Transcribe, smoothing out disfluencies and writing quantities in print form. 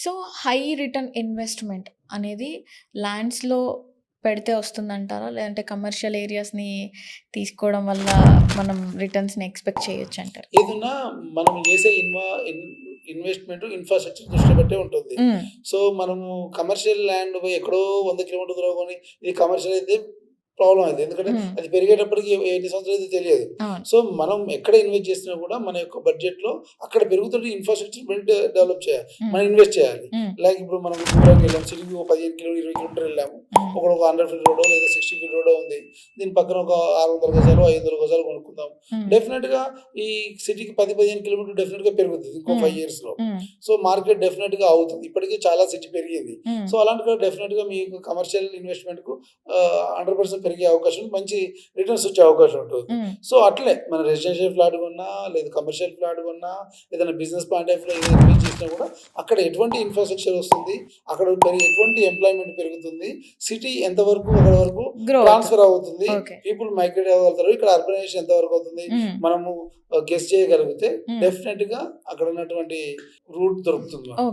So, high return investment అనేది ల్యాండ్స్‌లో పెడితే వస్తుందంటారా? లేదంటే కమర్షియల్ ఏరియాస్‌ని తీసుకోవడం వల్ల మనం రిటర్న్స్‌ని ఎక్స్‌పెక్ట్ చేయొచ్చంటారా? ఏదున్నా మనం చేసే ఇన్వెస్ట్‌మెంట్ ఇన్‌ఫ్రాస్ట్రక్చర్ దృష్టి బట్టే ఉంటుంది. హ్మ్. సో, మనము కమర్షియల్ ల్యాండ్ పోయి ఎక్కడో 100 కిలోమీటర్ల దూరం కొని ఇది కమర్షియల్ అయితే ప్రాబ్లమ్ అయిద్ది. ఎందుకంటే హ్మ్. అది పెరిగేటప్పటికి ఎన్ని సంవత్సరాలు అయితే తెలియదు. అవును. సో, మనం ఎక్కడ ఇన్వెస్ట్ చేసినా కూడా మన యొక్క బడ్జెట్‌లో అక్కడ పెరుగుతున్న ఇన్‌ఫ్రాస్ట్రక్చర్ డెవలప్ చేయాలి. హ్మ్. మనం ఇన్వెస్ట్ చేయాలి. హ్మ్. లైక్ ఇప్పుడు మనం దూరంగా వెళ్ళాము. సిటీకి ఒక 15 కిలో 20 కిలోమీటర్లు వెళ్ళాము. హ్మ్. ఒక 100 ఫీట్ రోడో లేదా 60 ఫీట్ రోడో ఉంది. దీని పక్కన ఒక 600 గజాలు, 500 గజాలు కొనుక్కుందాం. హ్మ్. డెఫినిట్‌గా ఈ సిటీకి 10, 15 కిలోమీటర్లు డెఫినిట్‌గా పెరుగుతది. ఇంకో 5 ఇయర్స్‌లో. హ్మ్. సో, మార్కెట్ డెఫినిట్‌గా అవుతుంది. ఇప్పటికే చాలా సిటీ పెరిగింది. హ్మ్. సో, అలాంటి డెఫినిట్‌గా మీకు కమర్షియల్ ఇన్వెస్ట్‌మెంట్‌కు 100% పెరిగే అవకాశం ఉంది. మంచి రిటర్న్స్ వచ్చే అవకాశం ఉంటుంది. హ్మ్. సో, అట్లే మన రెసిడెన్షియల్ ఫ్లాట్ కొన్నా, లేదా కమర్షియల్ ఫ్లాట్ కొన్నా, ఏదైనా బిజినెస్ పాయింట్ ఆఫ్ వ్యూలో ఏదైనా ఇన్వెస్ట్ చేసినా కూడా అక్కడ ఎటువంటి ఇన్‌ఫ్రాస్ట్రక్చర్ వస్తుంది, అక్కడ ఎటువంటి ఎంప్లాయ్‌మెంట్ పెరుగుతుంది, సిటీ ఎంతవరకు అక్కడి వరకు గ్రో అవుతుంది. ట్రాన్స్‌ఫర్ అవుతుంది, ఓకే. పీపుల్ మైగ్రేట్ అవ్వగలుగుతారు, ఇక్కడ అర్బనైజేషన్ ఎంతవరకు అవుతుంది, హ్మ్. మనము గెస్ చేయగలిగితే హ్మ్. డెఫినిట్‌గా అక్కడ ఉన్నటువంటి రూట్ దొరుకుతుంది మనకు. ఓకే.